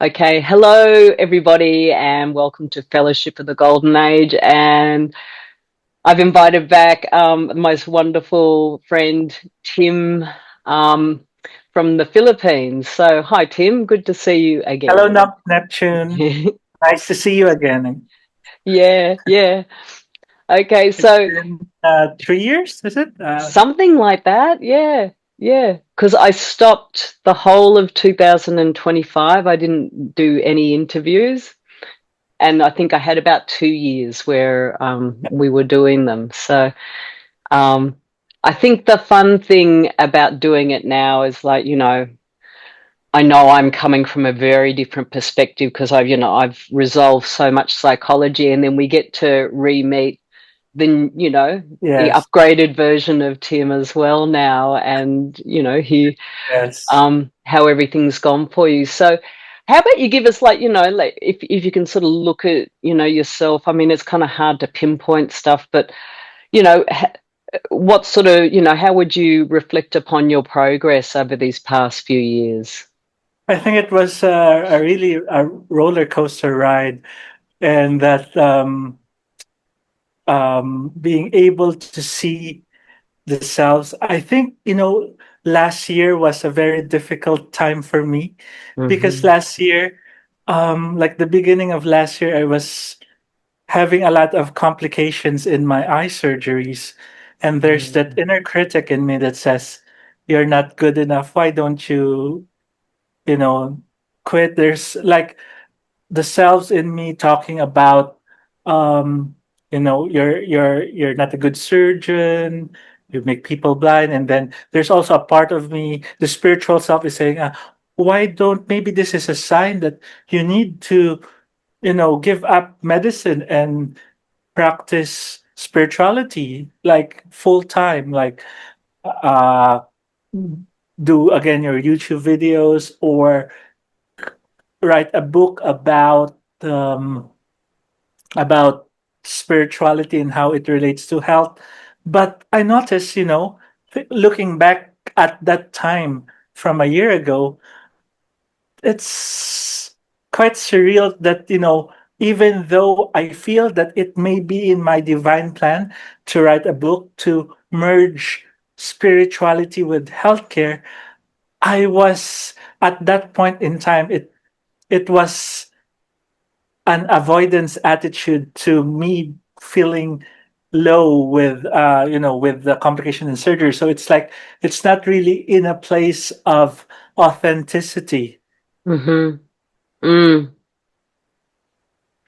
Okay, hello everybody, and welcome to Fellowship of the Golden Age. And I've invited back the most wonderful friend Tim um, from the Philippines. So, hi Tim, good to see you Hello, again. Neptune. Nice to see you again. Yeah, yeah. Okay, It's so been 3 years, is it? something like that. Yeah, yeah. Because I stopped the whole of 2025. I didn't do any interviews. And I think I had about 2 years where we were doing them. So um, I think the fun thing about doing it now is like, I know I'm coming from a very different perspective because I've resolved so much psychology, and then we get to re-meet the Yes, upgraded version of Tim as well now, and he yes. how everything's gone for you. So, how about you give us like if you can sort of look at yourself. I mean, it's kind of hard to pinpoint stuff, but you know, what sort of how would you reflect upon your progress over these past few years? I think it was a really a roller coaster ride, and that being able to see the selves. I think last year was a very difficult time for me because Hmm. last year, like the beginning of last year, I was having a lot of complications in my eye surgeries. And there's that Mm. inner critic in me that says, you're not good enough. Why don't you know, quit? There's like the selves in me talking about, um, you're not a good surgeon. You make people blind. And then there's also a part of me, the spiritual self is saying, why don't, maybe this is a sign that you need to, give up medicine and practice spirituality like full time, like uh do again your YouTube videos or write a book about spirituality and how it relates to health. But I noticed, looking back at that time from a year ago, it's quite surreal that even though I feel that it may be in my divine plan to write a book to merge spirituality with healthcare, I was at that point in time, it was an avoidance attitude to me feeling low with with the complication in surgery. So it's like it's not really in a place of authenticity. Hmm. Mm.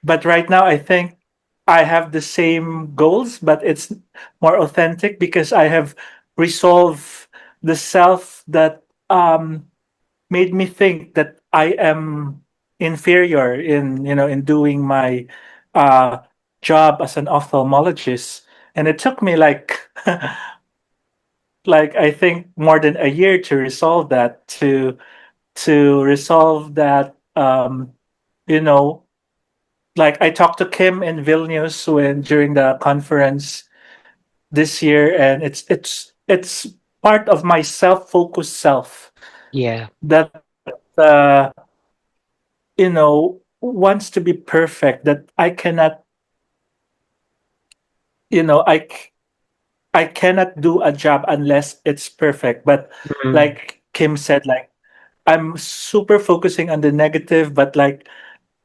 But right now, I think I have the same goals, but it's more authentic because I have resolved the self that made me think that I am inferior in doing my uh, job as an ophthalmologist, and it took me like like I think more than a year to resolve that to resolve that you know like I talked to Kim in Vilnius when during the conference this year, and it's part of my self-focused self Yeah. that wants to be perfect, that I cannot, you know I c- I cannot do a job unless it's perfect. But Mm. like Kim said, like I'm super focusing on the negative, but like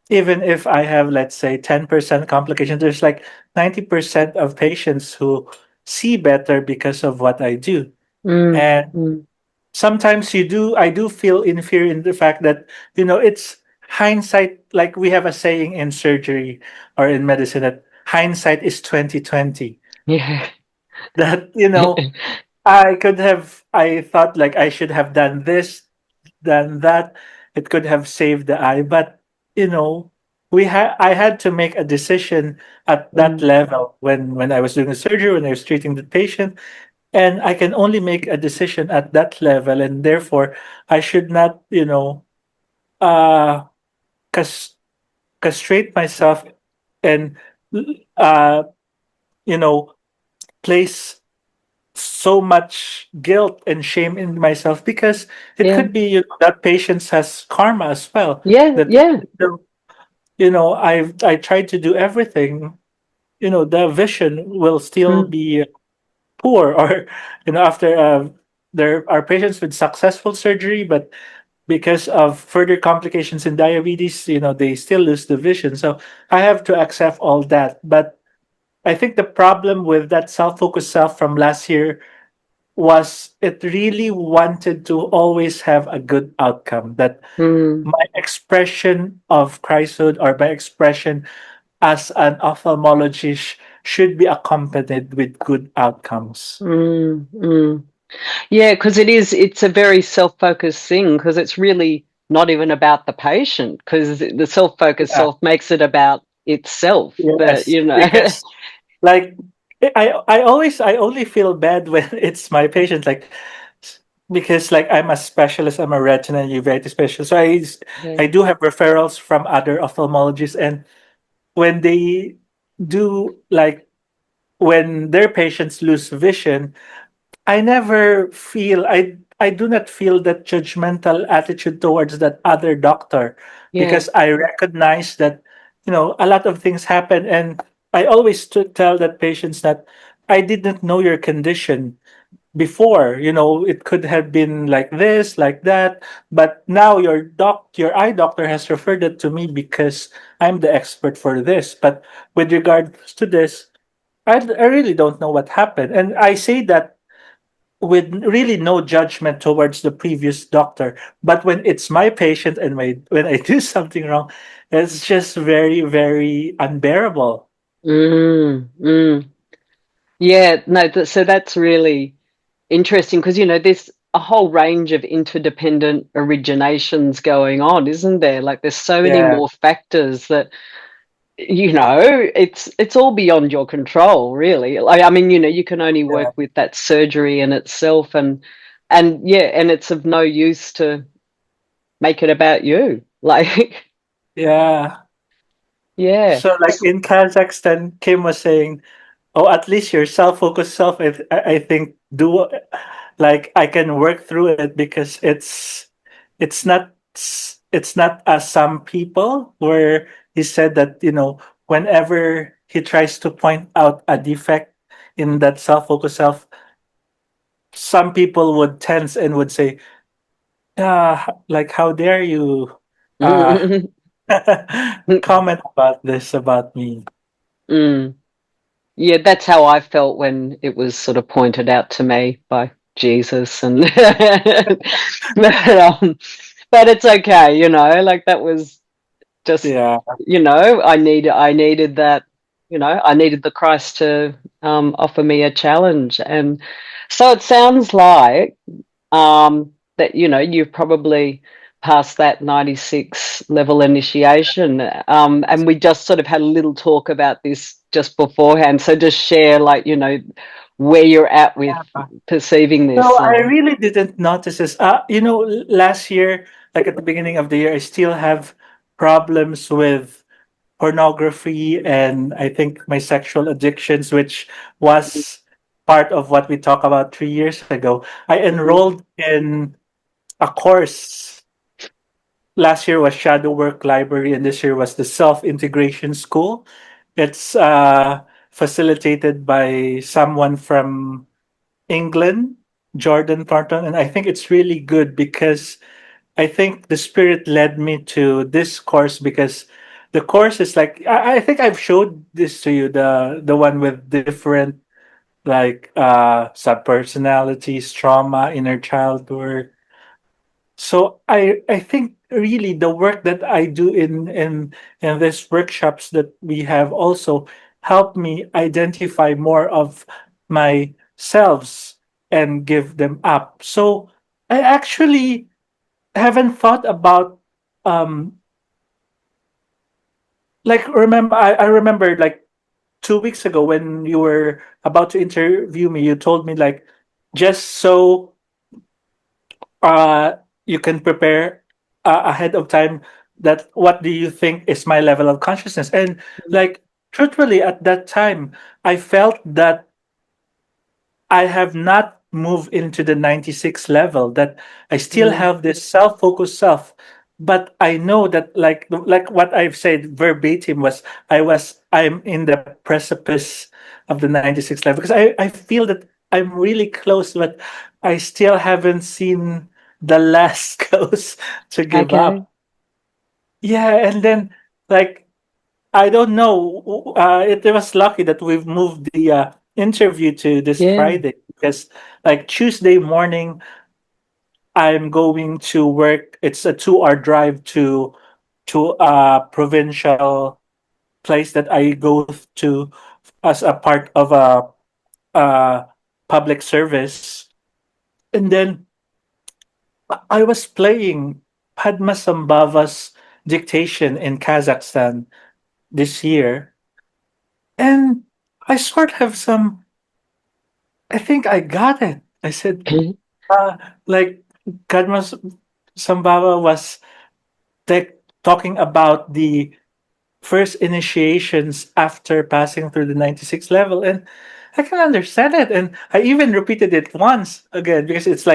even if I have, let's say, 10% complications, there's like 90% of patients who see better because of what I do. Mm. And Mm. sometimes I do feel inferior in the fact that, it's hindsight. Like we have a saying in surgery or in medicine that hindsight is 2020. Yeah. That, I thought like I should have done this, done that. It could have saved the eye. But, you know, I had to make a decision at that Mm. level when I was doing the surgery, when I was treating the patient. And I can only make a decision at that level. And therefore, I should not, uh, cas- castrate myself and, uh, you know, place so much guilt and shame in myself because it Yeah. could be, that patience has karma as well. Yeah. That Yeah. I tried to do everything. The vision will still Mm, be poor, or after there are patients with successful surgery, but because of further complications in diabetes, they still lose the vision. So I have to accept all that. But I think the problem with that self-focused self from last year was it really wanted to always have a good outcome, that mm, my expression of Christhood, or my expression as an ophthalmologist, should be accompanied with good outcomes. mm. Yeah, because it's a very self-focused thing because it's really not even about the patient because the self-focused Yeah. self makes it about itself. But Yes, you know, because like I only feel bad when it's my patient, like because like I'm a specialist, I'm a retina and uveitis specialist, so yeah, I do have referrals from other ophthalmologists, and when they do, like, when their patients lose vision, I never feel I do not feel that judgmental attitude towards that other doctor, yeah, because I recognize that a lot of things happen, and I always tell that patients that I didn't know your condition before. It could have been like this, like that, but now your eye doctor has referred it to me because I'm the expert for this. But with regards to this, I really don't know what happened, and I say that with really no judgment towards the previous doctor. But when it's my patient and when I do something wrong, it's just very, very unbearable. mm. Yeah. No, so that's really interesting because there's a whole range of interdependent originations going on, isn't there? Like there's so many Yeah, more factors that it's all beyond your control, really. Like, I mean, you can only work yeah, with that surgery in itself, and yeah, and it's of no use to make it about you. Like, yeah. yeah, So, like in Kazakhstan, Kim was saying, "Oh, at least your self-focused self, I think, do like I can work through it because it's not it's not as some people where he said that whenever he tries to point out a defect in that self-focused self, some people would tense and would say, like, how dare you uh mm, comment about this about me." yeah. That's how I felt when it was sort of pointed out to me by Jesus, and but, but it's okay, like that was just Yeah, I needed that, I needed the Christ to offer me a challenge. And so it sounds like that you've probably passed that 96 level initiation, and we just sort of had a little talk about this just beforehand, so just share, like, where you're at with perceiving so this. I really didn't notice this. Last year, like at the beginning of the year, I still have problems with pornography, and I think my sexual addictions, which was part of what we talked about 3 years ago. I Mm, enrolled in a course. Last year was Shadow Work Library, and this year was the Self Integration School. It's facilitated by someone from England, Jordan Thornton, and I think it's really good because I think the spirit led me to this course, because the course is like, I think I've showed this to you, the one with different, like, subpersonalities, trauma, inner child work. So I think really the work that I do in these workshops that we have also help me identify more of my selves and give them up. So I actually haven't thought about, um like, I remember, like, 2 weeks ago when you were about to interview me, you told me, like, just so uh you can prepare ahead of time, that what do you think is my level of consciousness. And, like, truthfully, at that time I felt that I have not moved into the 96 level, that I still Mm. have this self-focused self. But I know that, like what I've said verbatim was, I'm in the precipice of the 96 level, because I feel that I'm really close, but I still haven't seen the last close to give Okay. up. Yeah, and then, like, I don't know. It was lucky that we've moved the interview to this Yeah. Friday, because, like, Tuesday morning, I'm going to work. It's a 2 hour drive to a provincial place that I go to as a part of a public service. And then I was playing Padma Sambhava's dictation in Kazakhstan this year, and I sort of have some. I think I got it. I said, uh, like, Kadma Sambhava was, like, talking about the first initiations after passing through the 96 level, and I can understand it. And I even repeated it once again, because it's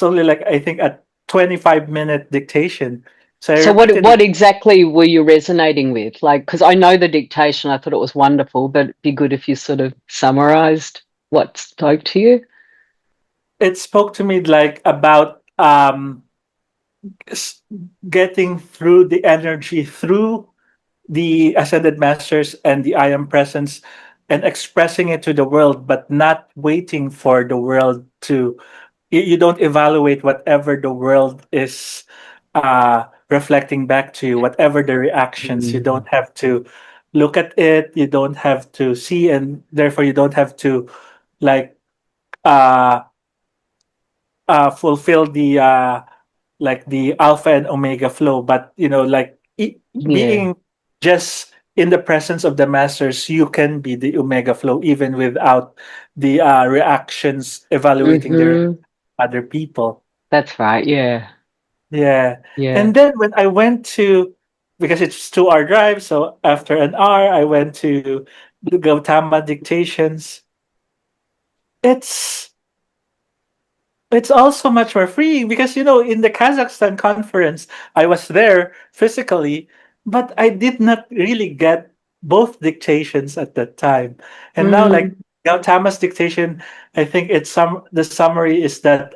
only, like, I think, a 25-minute dictation. So I So repeated it. what exactly were you resonating with? Like, because I know the dictation, I thought it was wonderful, but it'd be good if you sort of summarized what spoke to you. It spoke to me, like, about s- getting through the energy through the ascended masters and the I am presence, and expressing it to the world, but not waiting for the world to. You don't evaluate whatever the world is reflecting back to you, whatever the reactions. You Mm. don't have to look at it. You don't have to see, and therefore you don't have to, like, uh, fulfill the like the alpha and omega flow. But, like, Yeah. being just in the presence of the masters, you can be the omega flow even without the reactions evaluating the Hmm. other people. That's right. Yeah. Yeah. Yeah. And then when I went to, because it's 2 hour drive, so after an hour I went to the Gautama dictations. It's It's also much more freeing, because, in the Kazakhstan conference, I was there physically, but I did not really get both dictations at that time. And now, like, Mm. Gautama's dictation, I think the summary is that,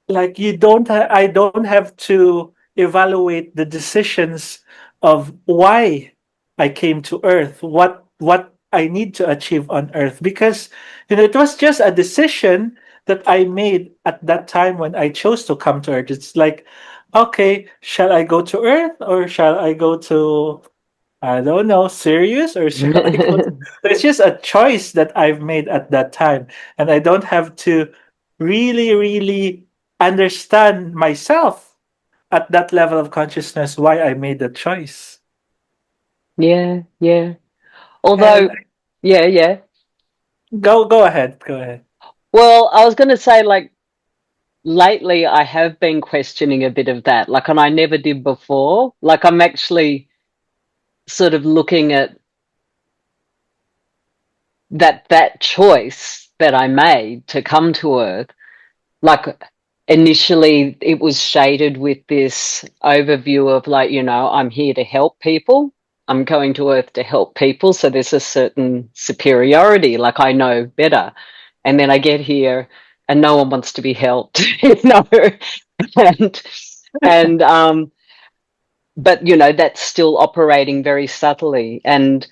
like, I don't have to evaluate the decisions of why I came to earth, what I need to achieve on earth, because, it was just a decision that I made at that time when I chose to come to earth. It's like, okay, shall I go to earth, or shall I go to, I don't know, Sirius, or shall I go to... It's just a choice that I've made at that time. And I don't have to really, really understand myself at that level of consciousness why I made that choice. Yeah. Yeah. And Although, yeah, yeah. go ahead, go ahead. Well, I was going to say, like, lately I have been questioning a bit of that, like, and I never did before. Like, I'm actually sort of looking at that choice that I made to come to Earth. Like, initially it was shaded with this overview of, like, I'm here to help people. I'm going to Earth to help people. So there's a certain superiority, like I know better. And then I get here and no one wants to be helped, and but that's still operating very subtly. And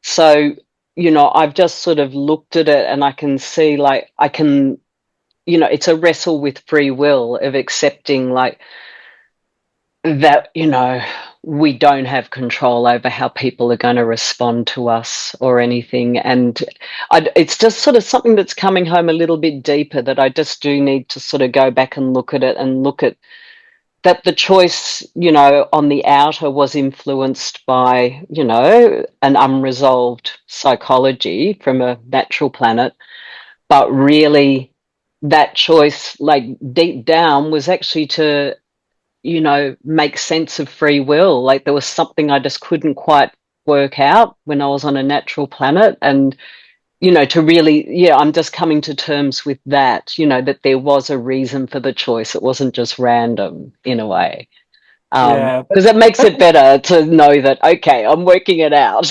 so, I've just sort of looked at it and I can see, like, I can, it's a wrestle with free will of accepting, like, that, we don't have control over how people are going to respond to us or anything. And it's just sort of something that's coming home a little bit deeper, that I just do need to sort of go back and look at it, and look at that the choice, on the outer was influenced by, an unresolved psychology from a natural planet. But really, that choice, like, deep down, was actually to, make sense of free will. Like, there was something I just couldn't quite work out when I was on a natural planet. And to really, yeah, I'm just coming to terms with that, that there was a reason for the choice. It wasn't just random in a way. Yeah, Because it makes but it better to know that, okay, I'm working it out,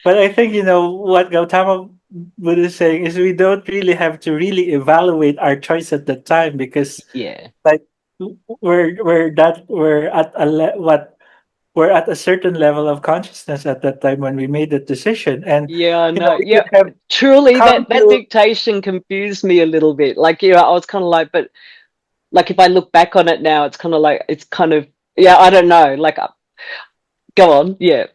but I think what Gautama Buddha is saying is we don't really have to really evaluate our choice at the time because Yeah. like we're at what we're at a certain level of consciousness at that time when we made that decision, and Yeah, I know. we Yeah, could have truly, come that to dictation confused me a little bit. Like, I was kind of like, but like if I look back on it now, it's kind of like it's kind of, yeah, I don't know. Like, go on. Yeah.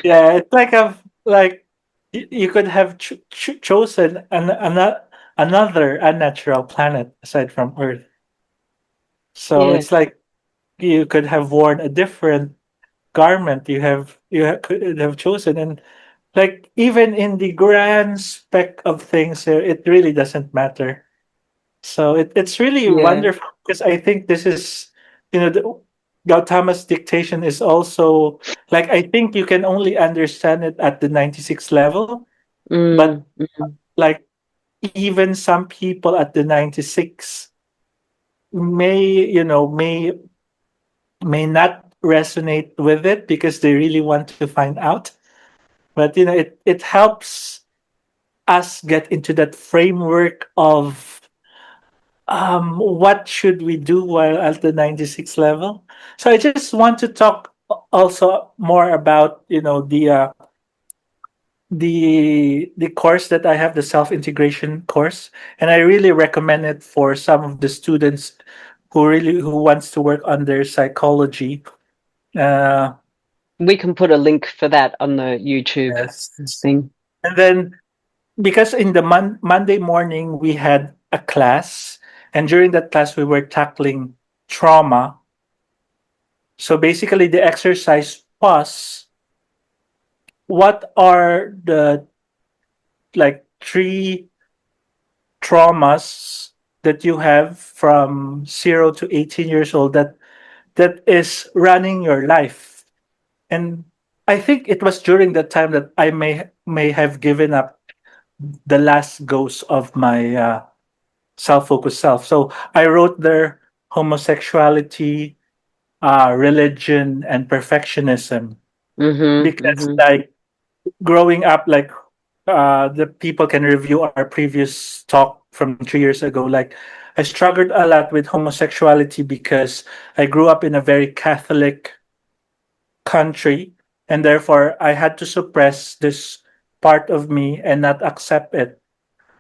yeah, it's like a like you could have chosen another unnatural planet aside from Earth. So Yeah. it's like you could have worn a different garment could have chosen, and like even in the grand spec of things, it really doesn't matter. So it's really Yeah. wonderful because I think this is the Gautama's dictation is also like I think you can only understand it at the 96 level, but Mm, mm, like even some people at the 96 may may not resonate with it because they really want to find out, but it helps us get into that framework of what should we do while at the 96 level. So I just want to talk also more about the course that I have, the self integration course, and I really recommend it for some of the students who wants to work on their psychology. uh we can put a link for that on the YouTube yes. thing. And then because in the Monday morning we had a class, and during that class we were tackling trauma. So basically the exercise was, what are the like three traumas that you have from 0 to 18 years old that is running your life? And I think it was during that time that I may have given up the last ghost of my self-focused self. So I wrote there homosexuality, religion, and perfectionism, Mm-hmm. because Mm-hmm. like growing up, like the people can review our previous talk from 3 years ago. Like I struggled a lot with homosexuality because I grew up in a very Catholic country, and therefore I had to suppress this part of me and not accept it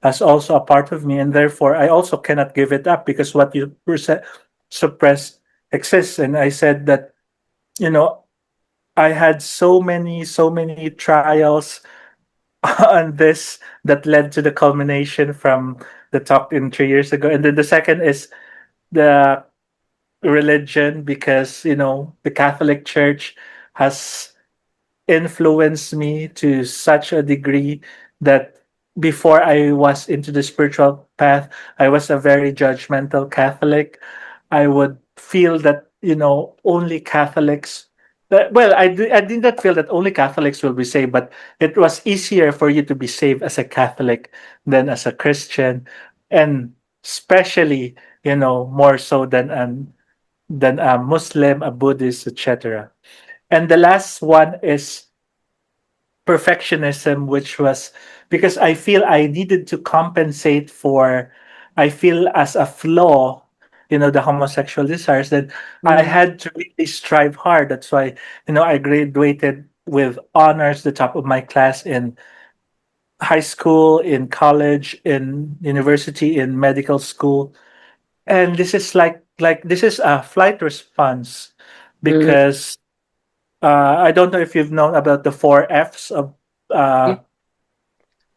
as also a part of me, and therefore I also cannot give it up because what you suppress exists. And I said that you know I had so many trials on this that led to the culmination from the talk in 3 years ago. And then the second is the religion, because the Catholic Church has influenced me to such a degree that before I was into the spiritual path, I was a very judgmental Catholic. I would feel that, only Catholics. Well, I did not feel that only Catholics will be saved, but it was easier for you to be saved as a Catholic than as a Christian, and especially, more so than a Muslim, a Buddhist, etc. And the last one is perfectionism, which was because I feel I needed to compensate for, I feel as a flaw, the homosexual desires, that I Mm, had to really strive hard. That's why, I graduated with honors, the top of my class in high school, in college, in university, in medical school. And this is like this is a flight response, mm. because I don't know if you've known about the four F's of Yeah. uh, the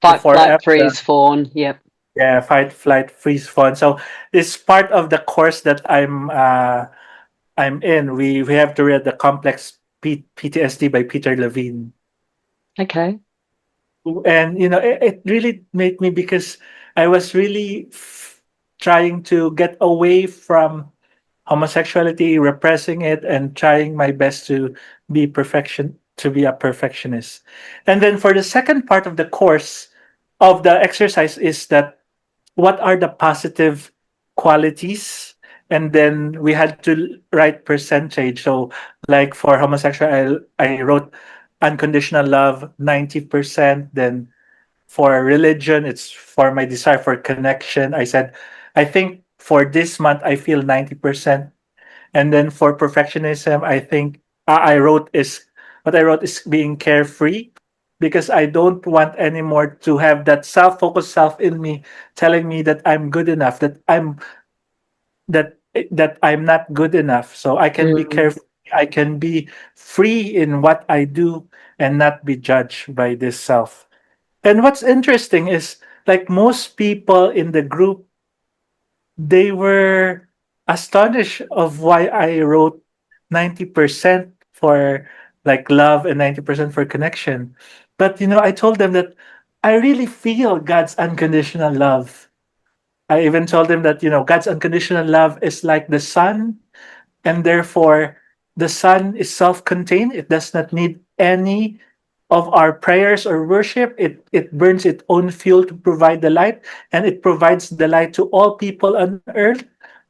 Fight, four flight, F, freeze, fawn. Yep. yeah, fight, flight, freeze, fawn. So it's part of the course that I'm in. We have to read the complex PTSD by Peter Levine, Okay. and it really made me, because I was really trying to get away from homosexuality, repressing it, and trying my best to be to be a perfectionist. And then for the second part of the course of the exercise is that what are the positive qualities, and then we had to write percentage. So like for homosexual, I wrote unconditional love 90%. Then for religion, it's for my desire for connection. I said, I think for this month I feel 90%. And then for perfectionism, I think I wrote is what I wrote is being carefree, because I don't want anymore to have that self-focused self in me telling me that I'm good enough, that I'm not good enough. So I can be Mm. careful. I can be free in what I do and not be judged by this self. And what's interesting is, like, most people in the group, they were astonished of why I wrote 90% for like love and 90% for connection. But I told them that I really feel God's unconditional love. I even told them that God's unconditional love is like the sun, and therefore the sun is self-contained. It does not need any of our prayers or worship. It burns its own fuel to provide the light, and it provides the light to all people on earth,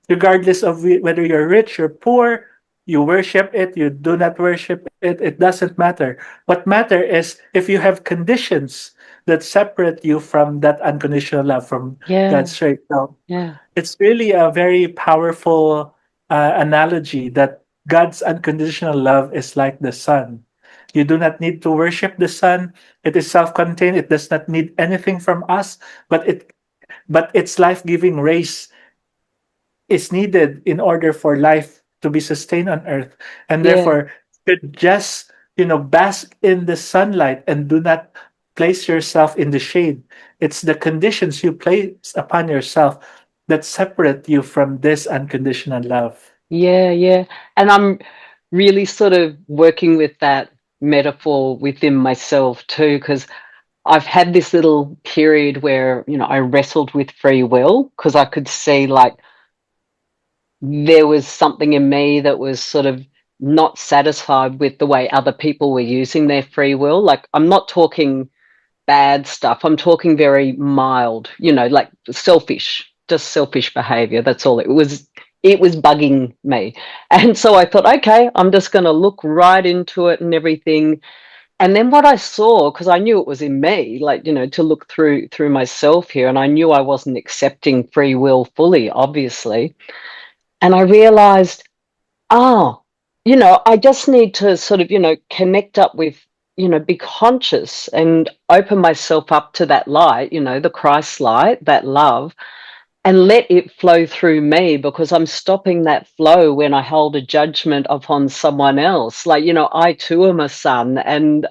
regardless of whether you're rich or poor. You worship it, you do not worship it, it doesn't matter. What matter is if you have conditions that separate you from that unconditional love, from Yeah, God's straight. Now, yeah, it's really a very powerful analogy that God's unconditional love is like the sun. You do not need to worship the sun. It is self-contained. It does not need anything from us, but its life-giving rays is needed in order for life to be sustained on earth, and yeah, therefore should just bask in the sunlight and do not place yourself in the shade. It's the conditions you place upon yourself that separate you from this unconditional love. yeah, yeah. And I'm really sort of working with that metaphor within myself too, because I've had this little period where, I wrestled with free will because I could see like there was something in me that was sort of not satisfied with the way other people were using their free will. Like, I'm not talking bad stuff, I'm talking very mild, like selfish, just selfish behavior. That's all it was. It was bugging me. And so I thought, okay, I'm just going to look right into it and everything. And then what I saw, because I knew it was in me, like, to look through myself here, and I knew I wasn't accepting free will fully, obviously. And I realized, oh, I just need to sort of, connect up with, be conscious and open myself up to that light, the Christ light, that love, and let it flow through me, because I'm stopping that flow when I hold a judgment upon someone else. Like, I too am a son, and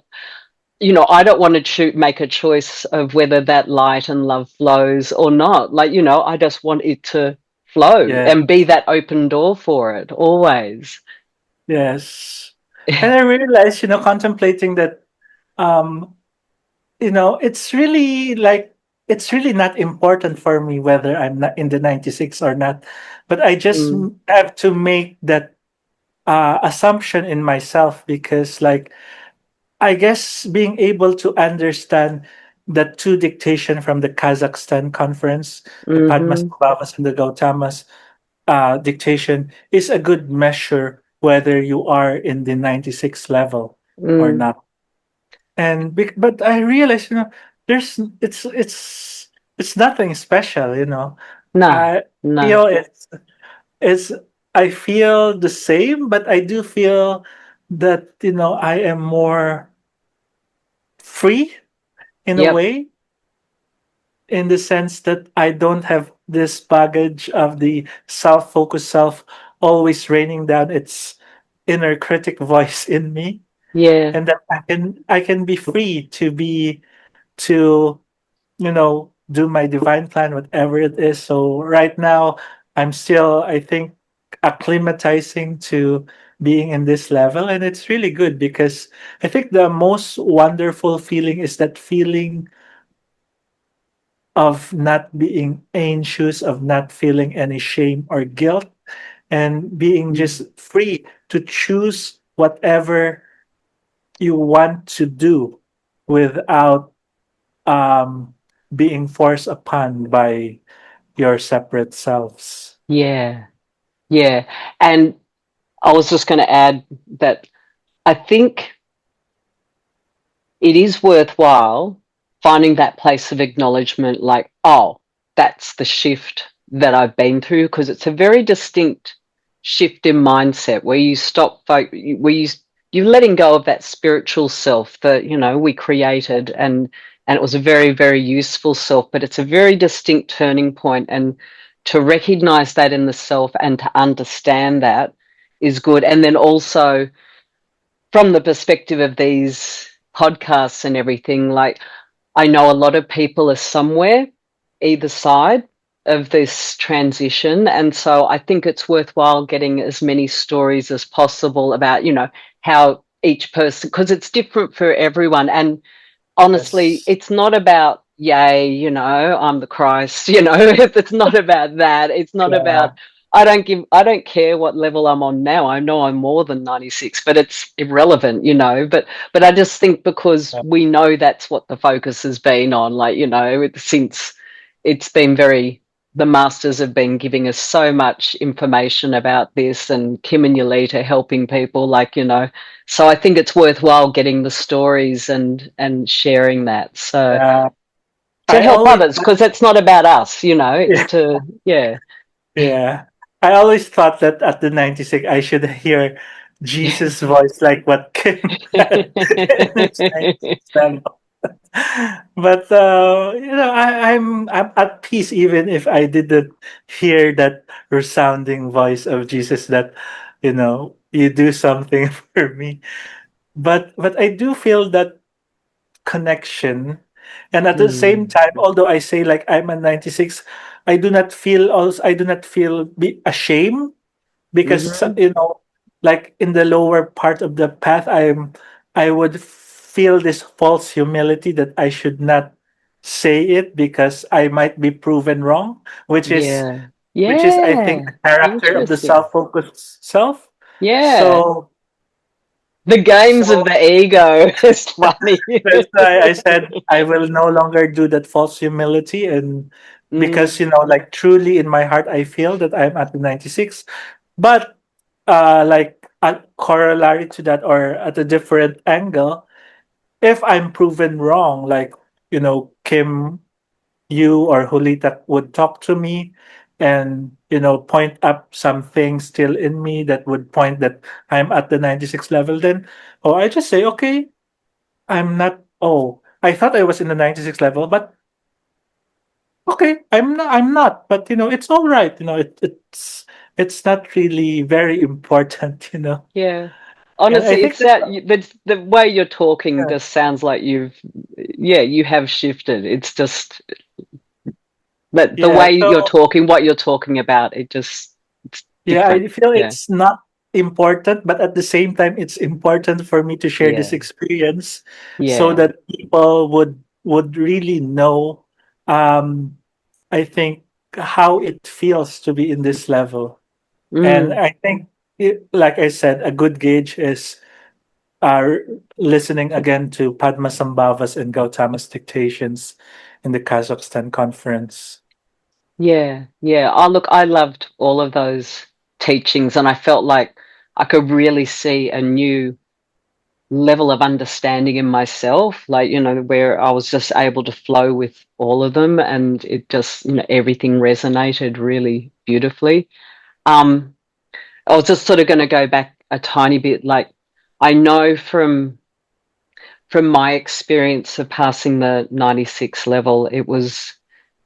I don't want to make a choice of whether that light and love flows or not. Like, I just want it to flow Yeah. and be that open door for it always. Yes. And I realized, contemplating that, um, it's really like, it's really not important for me whether I'm not in the 96 or not, but I just Mm, have to make that assumption in myself, because, like, I guess being able to understand the two dictation from the Kazakhstan conference, the mhm, Padmasambhavas and the Gautamas dictation, is a good measure whether you are in the 96 level or mm. not. And but I realized, there's it's nothing special. No, I no. feel it's I feel the same, but I do feel that I am more free in a Yep. way, in the sense that I don't have this baggage of the self-focused self always raining down its inner critic voice in me, Yeah. and that I can be free to do my divine plan, whatever it is. So right now, I'm still, I think, acclimatizing to being in this level. And it's really good, because I think the most wonderful feeling is that feeling of not being anxious, of not feeling any shame or guilt, and being Mm, just free to choose whatever you want to do without um, being forced upon by your separate selves. Yeah. Yeah. And I was just going to add that I think it is worthwhile finding that place of acknowledgement, like, oh, that's the shift that I've been through, because it's a very distinct shift in mindset where you stop, where you're letting go of that spiritual self that, we created, and it was a very, very useful self, but it's a very distinct turning point. And to recognize that in the self and to understand that is good. And then also, from the perspective of these podcasts and everything, like, I know a lot of people are somewhere either side of this transition. And so I think it's worthwhile getting as many stories as possible about, how each person, because it's different for everyone. And honestly, Yes. it's not about, yay, I'm the Christ, it's not about that. It's not Yeah. about, I don't care what level I'm on now. I know I'm more than 96, but it's irrelevant, but I just think because Yeah. we know that's what the focus has been on, like, since it's been very, the masters have been giving us so much information about this, and Kim and Yolita helping people, like, so I think it's worthwhile getting the stories and sharing that. So Yeah. to I help always others, because it's not about us, it's yeah, to, yeah. yeah. I always thought that at the 96 I should hear Jesus' voice like what Kim had in his 96 level. But I'm at peace even if I didn't hear that resounding voice of Jesus that you do something for me. But I do feel that connection, and at the same Mm, time, although I say like I'm a 96, I do not feel be ashamed because mhm. like in the lower part of the path I would feel this false humility that I should not say it because I might be proven wrong, Yeah. which is I think Yeah. the character of the Interesting. self-focused self. Yeah. So The games of so the ego. It's funny. that's why I said I will no longer do that false humility, and because Mm, like truly in my heart I feel that I'm at the 96. But like a corollary to that, or at a different angle, if I'm proven wrong, like Kim, you or Hulita would talk to me and point up some things still in me that would point that I'm at the 96 level, then I just say, okay, I'm not. Oh, I thought I was in the 96 level, but okay, I'm not. But it's all right. It's not really very important. yeah. And I Honestly, think it's that's that the way you're talking yeah, just sounds like yeah, you have shifted. It's just that the yeah. way you're So talking, what you're talking about, it's yeah, different. I feel Yeah. it's not important, but at the same time, it's important for me to share this Yeah. experience so Yeah. that people would really know. Um, I think how it feels to be in this level. And Mm, I think, like I said, a good gauge is uh, listening again to Padma Sambhava's and Gautama's dictations in the Kazakhstan conference. yeah. Yeah. Oh, look, I loved all of those teachings, and I felt like I could really see a new level of understanding in myself, like, where I was just able to flow with all of them, and it just, everything resonated really beautifully. Um, I was just sort of going to go back a tiny bit, like, I know from my experience of passing the 96 level, it was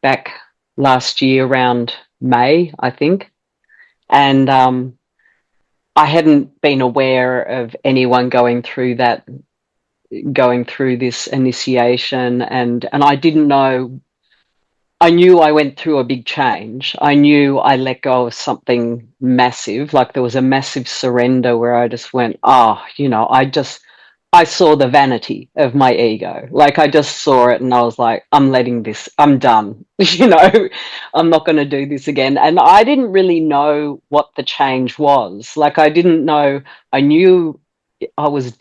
back last year around May, I think. And I hadn't been aware of anyone going through this initiation, and I didn't know. I knew I went through a big change. I knew I let go of something massive. Like, there was a massive surrender where I just went, I saw the vanity of my ego. Like, I just saw it and I was like, I'm letting this, I'm done. I'm not going to do this again. And I didn't really know what the change was. Like, I didn't know, I knew I was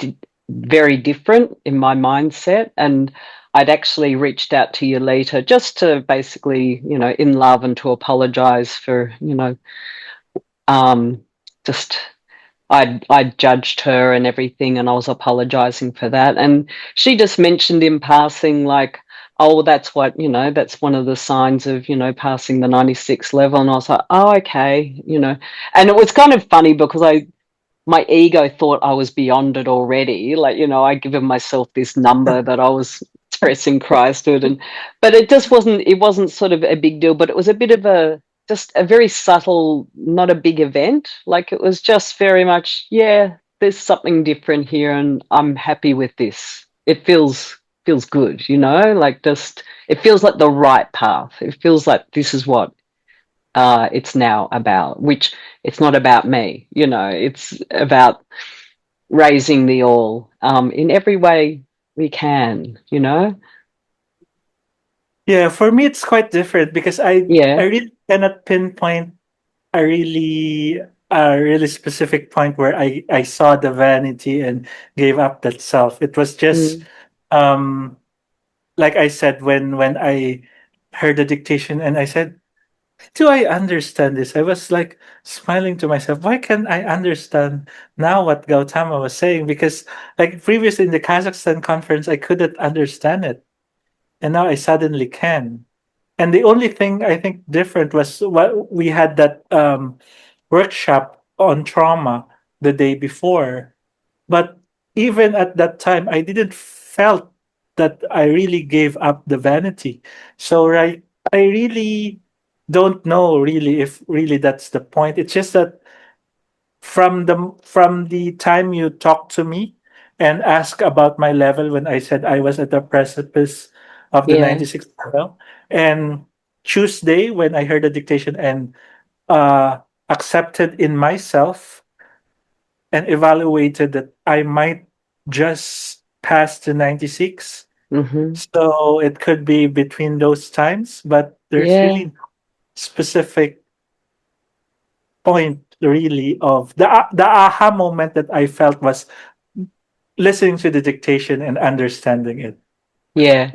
very different in my mindset. And I'd actually reached out to you later just to basically, in love and to apologize for, um, just I'd judged her and everything, and I was apologizing for that. And she just mentioned in passing, like, oh, well, that's what, that's one of the signs of, passing the 96 level. And I was like, oh, okay, And it was kind of funny because my ego thought I was beyond it already. Like, I'd given myself this number that I was expressing Christhood, but it wasn't sort of a big deal, but it was a bit of just a very subtle, not a big event. Like, it was just very much, yeah, there's something different here and I'm happy with this. It feels good, like, just it feels like the right path. It feels like this is what it's now about, which it's not about me, it's about raising the all in every way we can. Yeah, for me it's quite different because I Yeah. really cannot pinpoint a really specific point where I saw the vanity and gave up that self. It was just Mm. um like I said when I heard the dictation and I said, do I understand this? I was like smiling to myself. Why can't I understand now what Gautama was saying? Because like previously in the Kazakhstan conference, I couldn't understand it, and now I suddenly can. And the only thing I think different was what we had that workshop on trauma the day before. But even at that time, I didn't felt that I really gave up the vanity. So right, I really don't know really if really that's the point. It's just that from the time you talked to me and asked about my level when I said I was at the precipice of the Yeah. 96 level, and Tuesday when I heard the dictation and accepted in myself and evaluated that I might just pass the 96. Hmm. So it could be between those times, but there's Yeah. really no specific point really of the aha moment that I felt was listening to the dictation and understanding it. Yeah.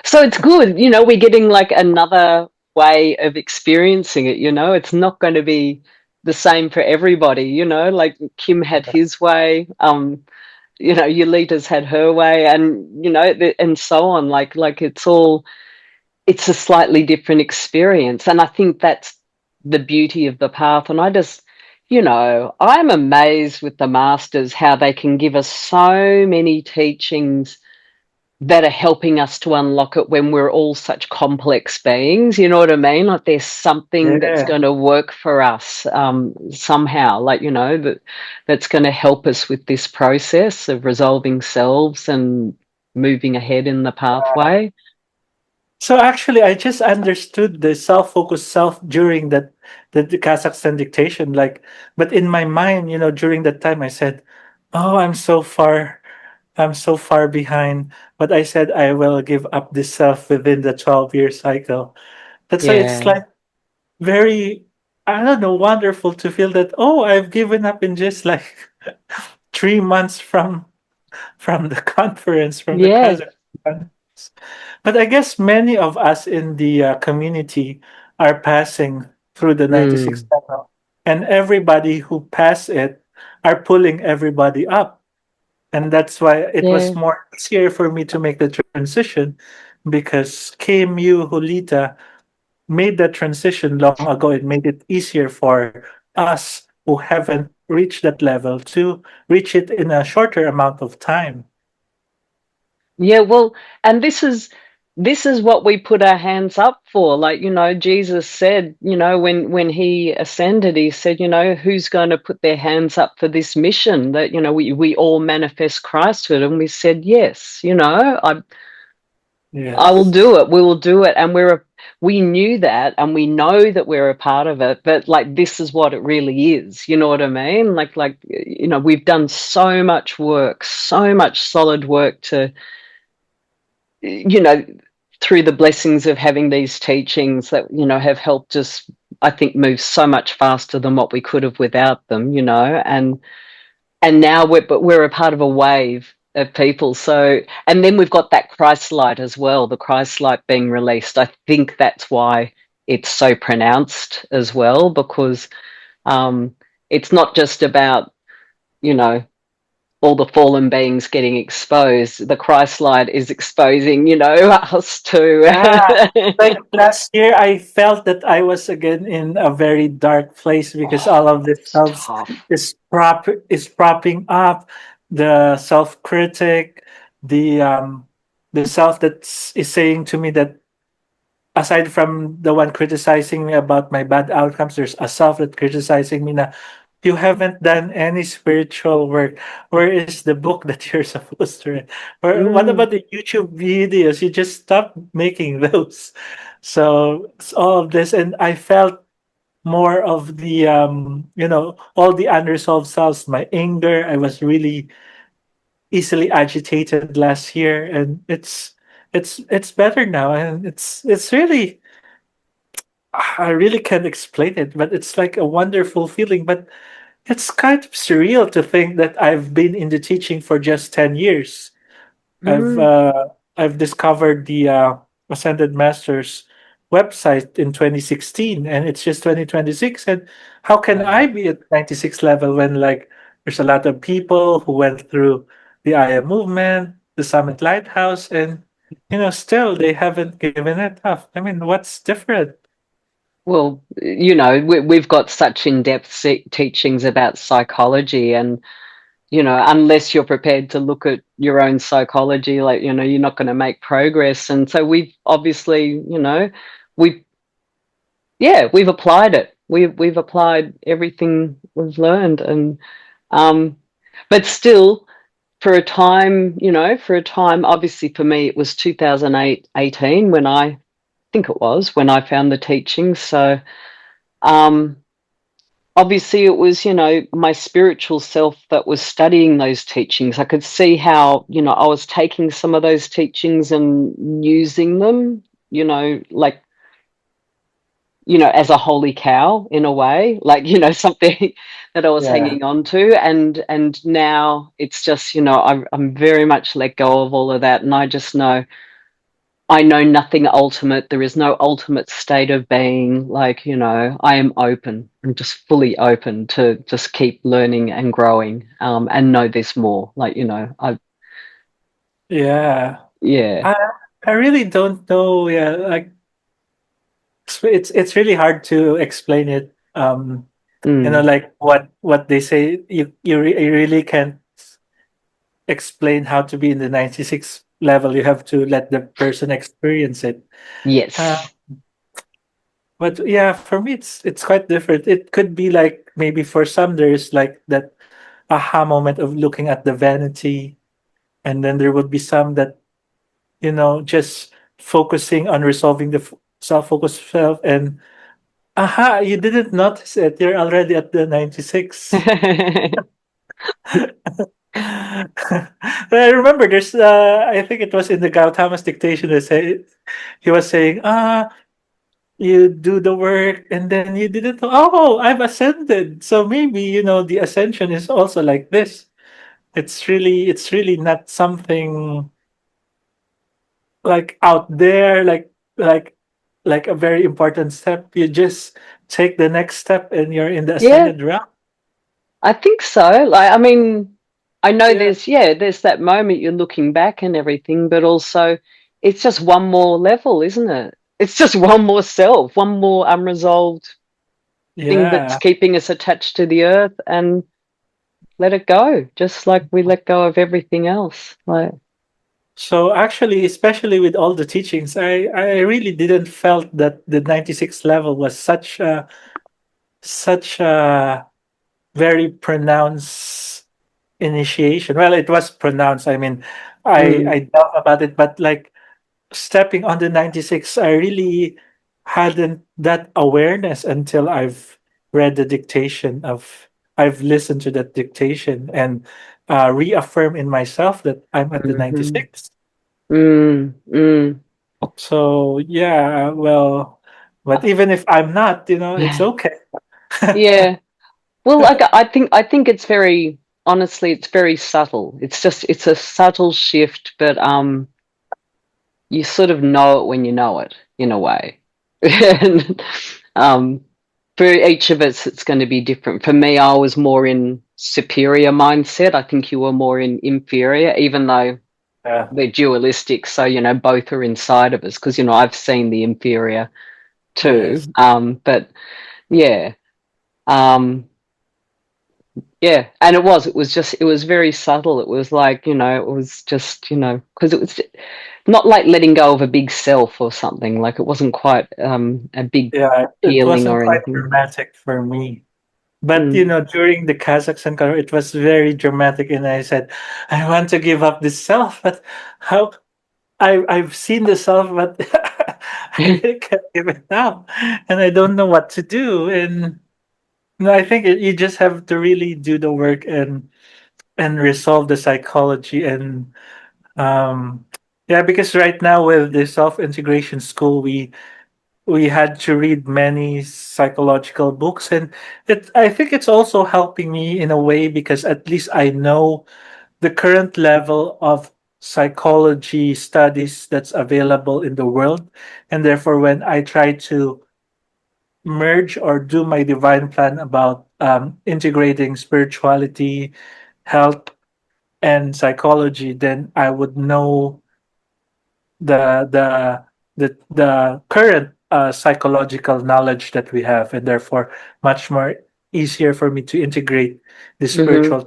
So it's good, we're getting like another way of experiencing it. It's not going to be the same for everybody. Like Kim had his way. Yolita's had her way, and and so on. Like it's a slightly different experience, and I think that's the beauty of the path. And I'm amazed with the masters how they can give us so many teachings that are helping us to unlock it when we're all such complex beings. You know what I mean? Like, there's something that's Yeah. going to work for us somehow, like, that's going to help us with this process of resolving selves and moving ahead in the pathway. So actually, I just understood the self-focused self during the Kazakhstan dictation. Like, but in my mind, during that time, I said, "Oh, I'm so far behind." But I said I will give up this self within the 12-year cycle. That's why it's Yeah. like very, I don't know, wonderful to feel that. Oh, I've given up in just like 3 months from the conference from the Yeah. Kazakhstan. But I guess many of us in the community are passing through the 96 Mm. level, and everybody who pass it are pulling everybody up. And that's why it was Yeah. more easier for me to make the transition because Kim, you, Julita made that transition long ago. It made it easier for us who haven't reached that level to reach it in a shorter amount of time. Yeah, well, and this is what we put our hands up for. Like, Jesus said, when he ascended, he said, who's going to put their hands up for this mission that, we all manifest Christhood. And we said, yes, I will Yes. do it. We will do it. And we knew that, and we know that we're a part of it, but like, this is what it really is. You know what I mean? Like, we've done so much work, so much solid work to, you know, through the blessings of having these teachings that, have helped us, I think, move so much faster than what we could have without them, and now we're a part of a wave, of people. So, and then we've got that Christ light as well, the Christ light being released. I think that's why it's so pronounced as well, because um, it's not just about, you know, all the fallen beings getting exposed. The Christ light is exposing, us too. Yeah. Like last year, I felt that I was again in a very dark place because Oh, all of this it's self tough. is propping up the self critic, the the self that is saying to me that aside from the one criticizing me about my bad outcomes, there's a self that criticizing me na you haven't done any spiritual work. Where is the book that you're supposed to read? Or what Mm, about the YouTube videos? You just stopped making those. So it's all of this, and I felt more of the all the unresolved selves, my anger. I was really easily agitated last year, and it's better now, and it's really I really can't explain it, but it's like a wonderful feeling. But it's kind of surreal to think that I've been in the teaching for just 10 years. I've mm. uh, I've discovered the Ascended Masters website in 2016, and it's just 2026. And how can I Wow. be at 96 level when like there's a lot of people who went through the IM movement, the Summit Lighthouse, and still they haven't given it up. I mean, what's different? Well, we've got such in-depth teachings about psychology, and unless you're prepared to look at your own psychology, like, you're not going to make progress. And so we've obviously, we we've applied it. We've applied everything we've learned, and um, but still, for a time, obviously for me, it was 2018 when I think it was when I found the teaching. So um, obviously it was, my spiritual self that was studying those teachings. I could see how, I was taking some of those teachings and using them, like, as a holy cow in a way, like, something that I was Yeah. hanging on to. And now it's just, I'm very much let go of all of that. And I know nothing ultimate. There is no ultimate state of being. Like, I am open. I'm just fully open to just keep learning and growing, and know there's more. Like, Yeah. yeah. I I really don't know. Yeah, like it's really hard to explain it. Mm. Like what they say, you really can't explain how to be in the 96 level. You have to let the person experience it. Uh, Yes. but yeah, for me, it's quite different. It could be like maybe for some there's like that aha moment of looking at the vanity, and then there would be some that just focusing on resolving the self-focused self, and aha, you didn't notice it. You're already at the 96. I remember I think it was in the Gautama's dictation that he was saying, you do the work and then you didn't, oh, I've ascended. So maybe, the ascension is also like this. It's really not something like out there, like a very important step. You just take the next step and you're in the Yeah, ascended realm. I think so. Like, I mean, I know Yeah. there's that moment you're looking back and everything, but also it's just one more level, isn't it? It's just one more self, one more unresolved thing that's Yeah. keeping us attached to the earth, and let it go, just like we let go of everything else. Like, So actually, especially with all the teachings, I really didn't felt that the 96 level was such a very pronounced initiation. Well, it was pronounced. I mean, I mm, doubt about it, but like stepping on the 96, I really hadn't that awareness until I've listened to that dictation and reaffirm in myself that I'm at the mhm, 96. mm. So yeah, well, but even if I'm not, it's okay. Yeah. Well, like, I think it's very. honestly, it's very subtle. It's a subtle shift, but you sort of know it when you know it in a way. And um, for each of us, it's going to be different. For me, I was more in superior mindset. I think you were more in inferior, even though Yeah. they're dualistic. So, both are inside of us because, I've seen the inferior too. Yes. But yeah, um, yeah. And it was very subtle. It was like, it was just, because it was not like letting go of a big self or something. Like it wasn't quite a big Yeah, it healing wasn't or quite anything. dramatic for me. But Mm. during the Kazakhstan tour, it was very dramatic, and I said, "I want to give up this self, but how? I've seen the self, but I really can't give it up, and I don't know what to do." And no, I think you just have to really do the work and resolve the psychology and yeah, because right now with the self integration school, we had to read many psychological books, and I think it's also helping me in a way because at least I know the current level of psychology studies that's available in the world, and therefore when I try to merge or do my divine plan about integrating spirituality, health, and psychology, then I would know the the the current psychological knowledge that we have, and therefore much more easier for me to integrate the Hmm. spiritual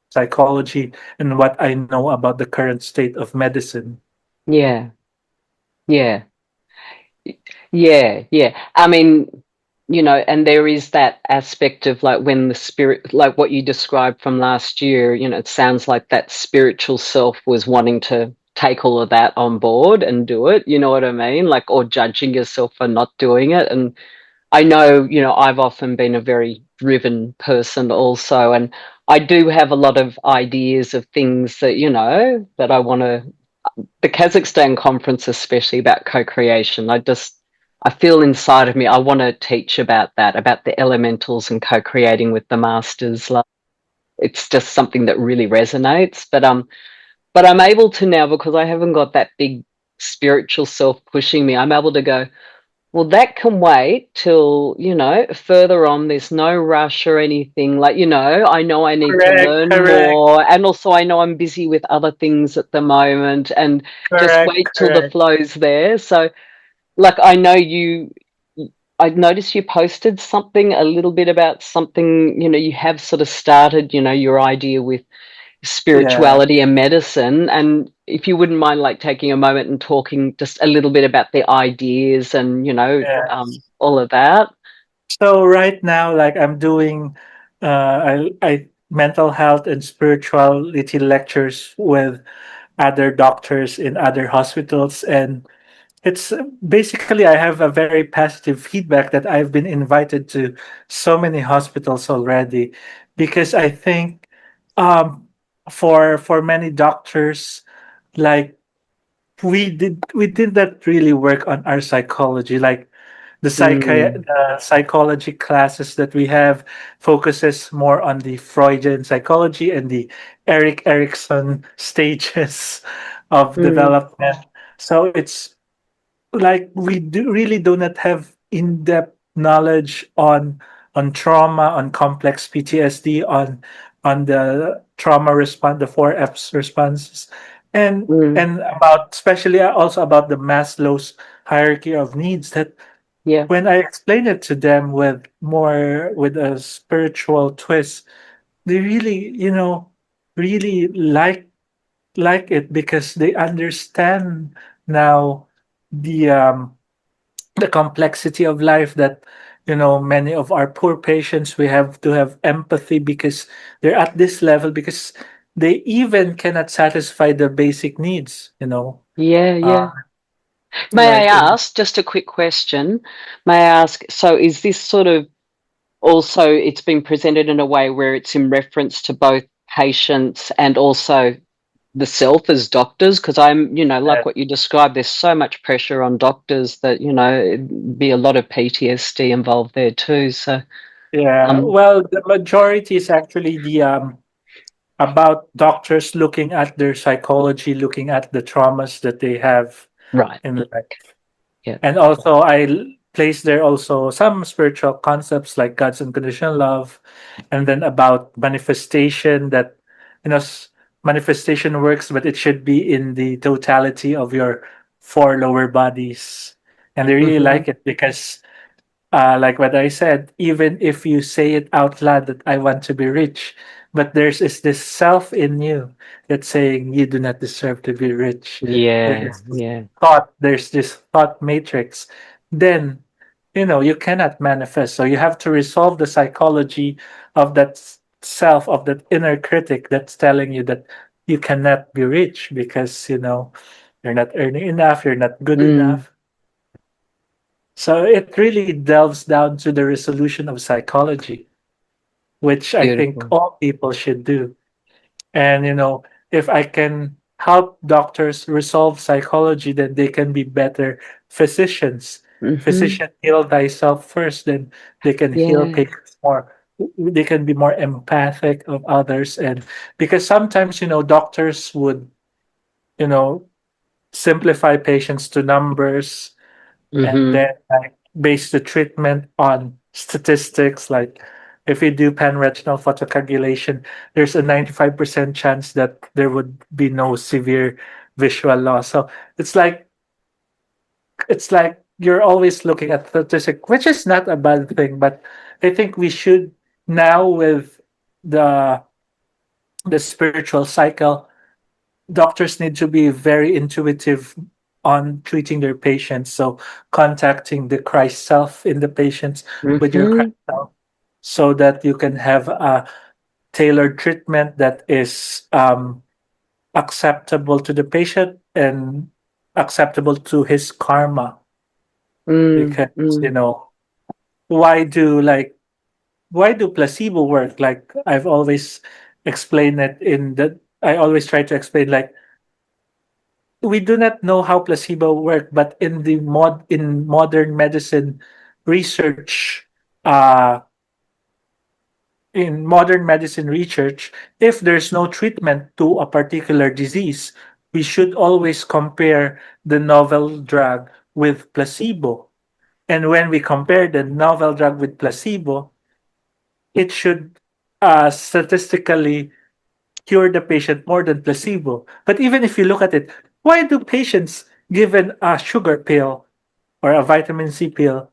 psychology and what I know about the current state of medicine. Yeah, yeah, yeah. I mean, and there is that aspect of like when the spirit, like what you described from last year, it sounds like that spiritual self was wanting to take all of that on board and do it. You know what I mean? Like, or judging yourself for not doing it. And I know, I've often been a very driven person also, and I do have a lot of ideas of things that, that I want to, the Kazakhstan conference, especially about co-creation. I feel inside of me, I want to teach about that, about the elementals and co-creating with the masters. Like, it's just something that really resonates. But I'm able to now because I haven't got that big spiritual self pushing me. I'm able to go, well, that can wait till, further on. There's no rush or anything. Like, I know I need to Correct, learn correct, more. And also, I know I'm busy with other things at the moment and just correct, wait till the correct. flow's there. So, like, I know I noticed you posted something a little bit about something, you have sort of started, your idea with Yeah, spirituality and medicine. And if you wouldn't mind, like taking a moment and talking just a little bit about the ideas and yeah. all of that. So right now, like I'm doing, I mental health and spirituality lectures with other doctors in other hospitals, and it's basically I have a very positive feedback that I've been invited to so many hospitals already, because I think um, for many doctors, like we did not really work on our psychology, like Mm, the psychology classes that we have focuses more on the Freudian psychology and the Eric Erikson stages of mm, development. So it's like really do not have in-depth knowledge on trauma, on complex PTSD, on the trauma response, the 4 F's responses, mm, and about especially also about the Maslow's hierarchy of needs. That yeah, when I explain it to them with a spiritual twist, they really, really like it because they understand now the um the complexity of life, that many of our poor patients, we have to have empathy because they're at this level because they even cannot satisfy their basic needs, yeah, uh, yeah. May I like ask, just a quick question? May I ask, so is this sort of also it's been presented in a way where it's in reference to both patients and also the self as doctors? Because I'm, like what you described, there's so much pressure on doctors that, it'd be a lot of PTSD involved there too. So, yeah, um, well, the majority is actually about doctors looking at their psychology, looking at the traumas that they have Right. in life. Yeah. And also, place there also some spiritual concepts like God's unconditional love, and then about manifestation that, you know, manifestation works, but it should be in the totality of your four lower bodies. And they really Hmm. like it because, like what I said, even if you say it out loud that I want to be rich, but there's is this self in you that's saying you do not deserve to be rich. Yeah. There's Yeah. there's this thought matrix. Then, you cannot manifest. So you have to resolve the psychology of that self, of that inner critic that's telling you that you cannot be rich because, you're not earning enough, you're not good Mm. enough. So it really delves down to the resolution of psychology, which I think Beautiful. all people should do. And if I can help doctors resolve psychology, then they can be better physicians. Hmm. Physician, heal thyself first, then they can heal Yeah. patients more. They can be more empathic of others, and because sometimes doctors would you know simplify patients to numbers, and Hmm. then like base the treatment on statistics. Like if you do pan-retinal photocoagulation, there's a 95% chance that there would be no severe visual loss. So it's like you're always looking at statistic, which is not a bad thing, but I think we should now, with the spiritual cycle, doctors need to be very intuitive on treating their patients. So contacting the Christ self in the patients with your Christ Hmm. self, so that you can have a tailored treatment that is acceptable to the patient and acceptable to his karma. Mm. Because Mm. why do like why do placebo work? Like I've always explained it in that I always try to explain, like, we do not know how placebo work, but in modern medicine research, uh, if there's no treatment to a particular disease, we should always compare the novel drug with placebo. And when we compare the novel drug with placebo, it should statistically cure the patient more than placebo. But even if you look at it, why do patients given a sugar pill or a vitamin C pill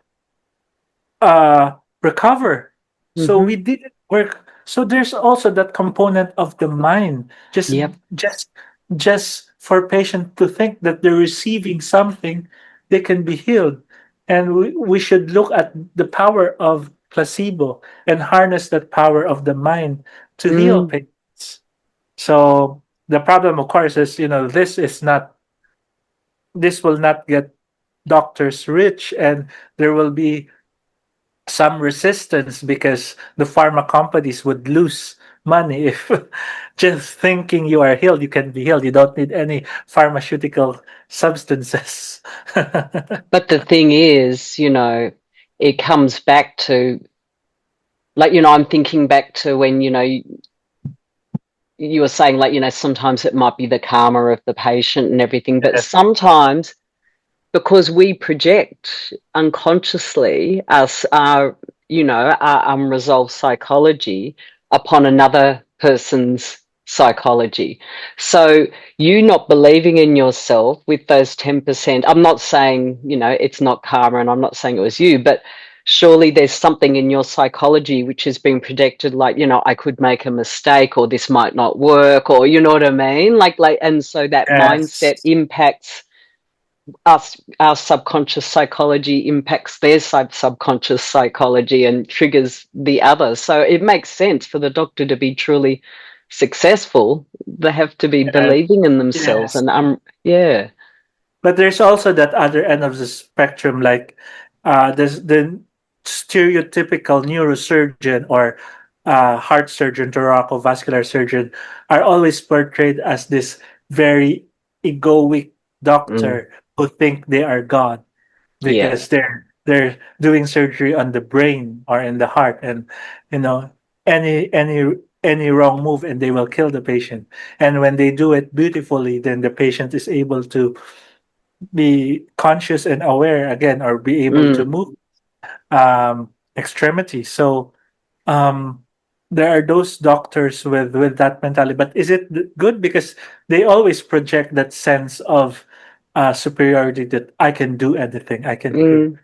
recover? So we Hmm. didn't work. So there's also that component of the mind. Yep. Just just for patient to think that they're receiving something, they can be healed. And we should look at the power of placebo and harness that power of the mind to heal Mm. patients. So the problem, of course, is this will not get doctors rich, and there will be some resistance because the pharma companies would lose money if just thinking you are healed, you can be healed. You don't need any pharmaceutical substances. But the thing is, it comes back to, like, I'm thinking back to when, you were saying, like, sometimes it might be the karma of the patient and everything, but Yes, sometimes because we project unconsciously our unresolved psychology upon another person's psychology. So you not believing in yourself with those 10%, I'm not saying, it's not karma, and I'm not saying it was you, but surely there's something in your psychology which has been projected, like, I could make a mistake, or this might not work, or you know what I mean? And so that mindset yes. impacts us. Our subconscious psychology impacts their subconscious psychology and triggers the other. So it makes sense for the doctor to be truly successful. They have to be Yes, believing in themselves. yes. And yeah. But there's also that other end of the spectrum, like there's the stereotypical neurosurgeon or heart surgeon, thoraco-vascular surgeon, are always portrayed as this very egoic Mm. doctor who think they are God Yeah. because they're doing surgery on the brain or in the heart, and you know any any any wrong move and they will kill the patient. And when they do it beautifully, then the patient is able to be conscious and aware again, or be able to Mm, move extremities. So um, there are those doctors with that mentality. But is it good? Because they always project that sense of superiority, that I can do anything, I can do. mm.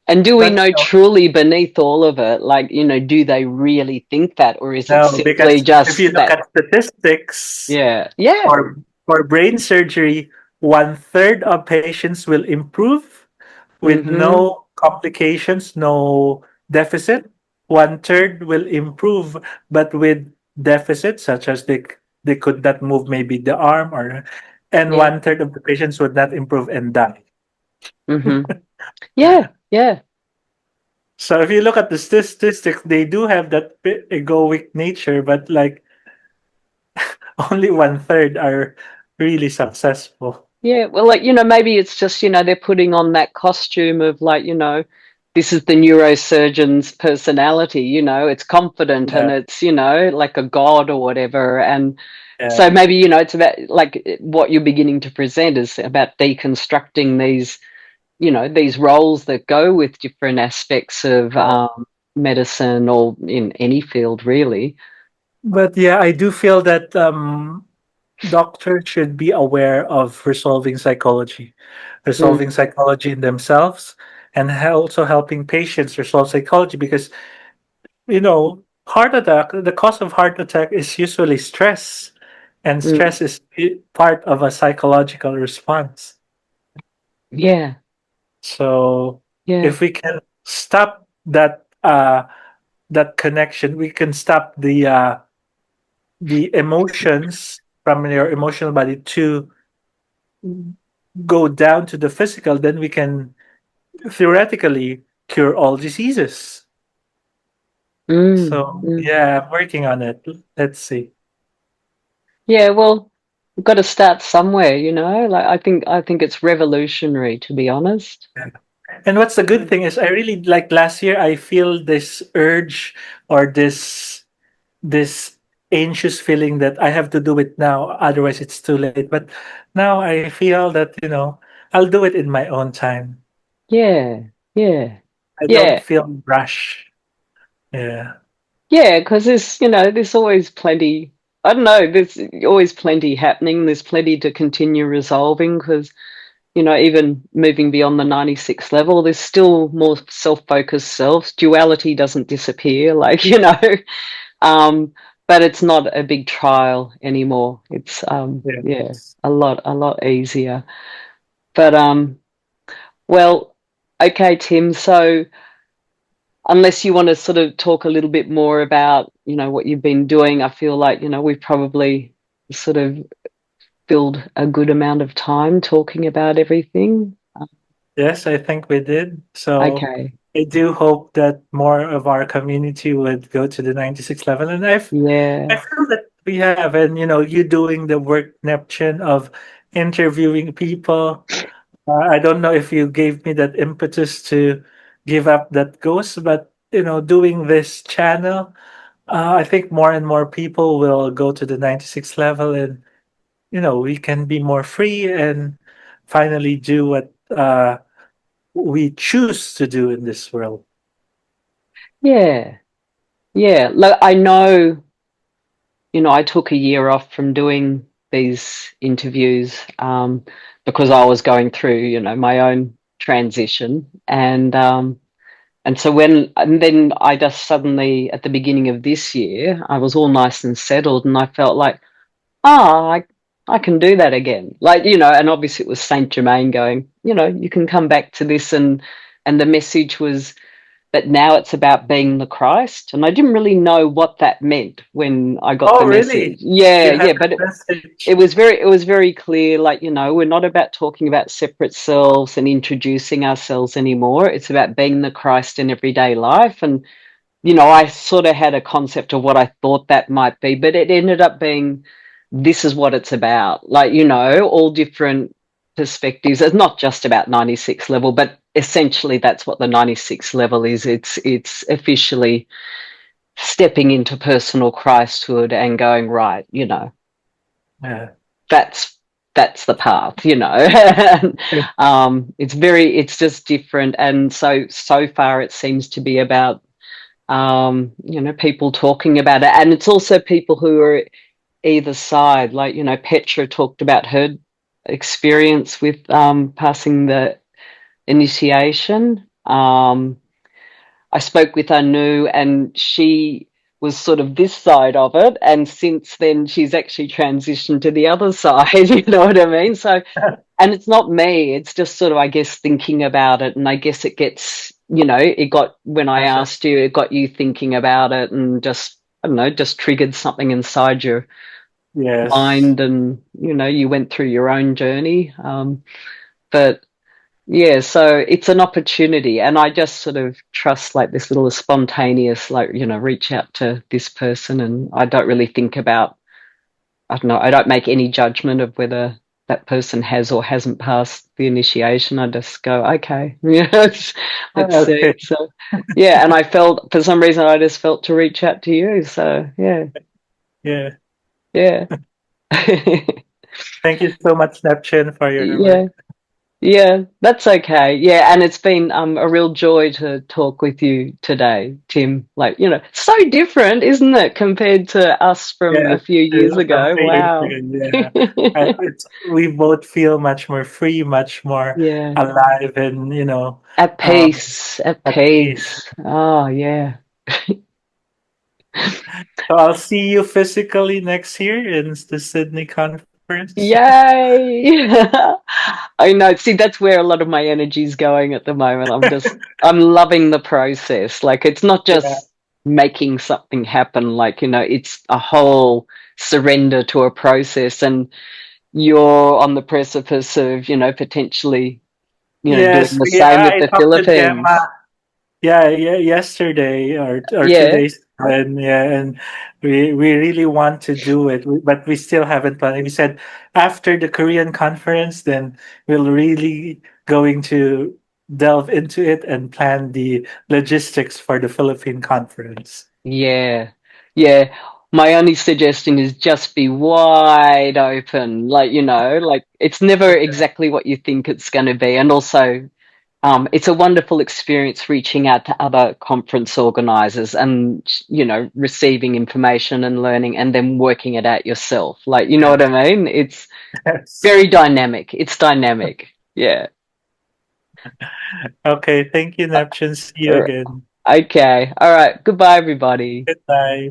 And do we But know truly beneath all of it, like, do they really think that, or is it no, simply because if you just look that? at statistics Yeah, yeah. for brain surgery, one third of patients will improve with Mm-hmm. no complications, no deficit. One third will improve, but with deficits, such as they could not move maybe the arm, or and Yeah. one third of the patients would not improve and die. Mm-hmm. Yeah, yeah. So if you look at the statistics, they do have that egoic nature, but like only one third are really successful. Yeah, well, like, maybe it's just, they're putting on that costume of like, this is the neurosurgeon's personality, it's confident and Yeah, it's, like a god or whatever. And so yeah. maybe, it's about like what you're beginning to present is about deconstructing these roles that go with different aspects of medicine or in any field, really. But yeah, I do feel that doctors should be aware of resolving Mm, psychology in themselves, and also helping patients resolve psychology, because heart attack, the cause of heart attack is usually stress, and mm, stress is part of a psychological response. yeah, So yeah. if we can stop that connection, we can stop the emotions from your emotional body to go down to the physical, then we can theoretically cure all diseases. Mm, So mm. yeah, I'm working on it. Let's see. Yeah, well, we've got to start somewhere, Like I think it's revolutionary, to be honest. And what's the good thing is, I really like last year. I feel this urge, or this anxious feeling that I have to do it now, otherwise it's too late. But now I feel that I'll do it in my own time. Yeah, yeah, I don't yeah, feel rush. Yeah. yeah. Because there's always plenty. I don't know. There's always plenty happening. There's plenty to continue resolving. Because even moving beyond the 96 level, there's still more self-focused selves. Duality doesn't disappear, like um, but it's not a big trial anymore. It's yeah, Yes. a lot easier. But well, okay, Tim. So unless you want to sort of talk a little bit more about, what you've been doing, I feel like, we've probably sort of filled a good amount of time talking about everything. Yes, I think we did. So Okay. I do hope that more of our community would go to the 96 level. And I Yeah. feel that we have, and you doing the work, Neptune, of interviewing people. I don't know if you gave me that impetus to give up that ghost, but doing this channel, I think more and more people will go to the 96 level, and we can be more free and finally do what we choose to do in this world. Yeah. Yeah. Look, I know, I took a year off from doing these interviews because I was going through, my own transition. And so and then I just suddenly, at the beginning of this year, I was all nice and settled, and I felt like, I can do that again. Like, and obviously it was Saint Germain going, you can come back to this, and the message was that now it's about being the Christ. And I didn't really know what that meant when I got Oh, the message. really? Yeah, You had yeah, that but it message? was very clear, like, we're not about talking about separate selves and introducing ourselves anymore. It's about being the Christ in everyday life. And I sort of had a concept of what I thought that might be, but it ended up being this is what it's about. Like, all different perspectives. It's not just about 96 level, but essentially that's what the 96 level is. It's officially stepping into personal Christhood and going, right, Yeah. that's that's the path, it's just different. And so far it seems to be about people talking about it. And it's also people who are either side. Like, Petra talked about her experience with passing the initiation. I spoke with Anu, and she was sort of this side of it, and since then she's actually transitioned to the other side. You know what I mean? So, and it's not me, it's just sort of, I guess, thinking about it. And I guess it gets, it got, when I Yes. asked you, it got you thinking about it, and just, I don't know, just triggered something inside your Yes. mind. And you went through your own journey. But yeah, so it's an opportunity, and I just sort of trust, like, this little spontaneous, like, reach out to this person. And I don't really think about, I don't know, I don't make any judgment of whether that person has or hasn't passed the initiation. I just go, okay, let's see. Okay. So yeah, and I felt, for some reason, I just felt to reach out to you. So yeah, Yeah. yeah. Thank you so much, Neptune, for your Yeah. work. Yeah, that's okay. Yeah, and it's been a real joy to talk with you today, Tim. Like, so different, isn't it, compared to us from Yeah, a few years from ago? 3 years Wow. ago. Yeah, we both feel much more free, much more Yeah. alive, and At um, peace, at at peace. peace. Oh, yeah. So I'll see you physically next year in the Sydney conference. Yay. I know. See, that's where a lot of my energy's going at the moment. I'm loving the process. Like, it's not Yeah. just making something happen. Like, it's a whole surrender to a process. And you're on the precipice of, potentially, doing Yes, the yeah. same with I the talked to Philippines. Gemma. Yeah, yeah, yesterday or two Yeah. days ago, and yeah, and we really want to do it, but we still haven't planned. We said after the Korean conference, then we'll really going to delve into it and plan the logistics for the Philippine conference. Yeah, yeah. My only suggestion is just be wide open. Like, like, it's never exactly what you think it's going to be. And also, it's a wonderful experience reaching out to other conference organizers and, receiving information and learning and then working it out yourself. Like, you know what Yes, I mean? It's yes. very dynamic. It's dynamic. Yeah. Okay, thank you, Neptune. See you Uh, again. Okay. All right. Goodbye, everybody. Goodbye.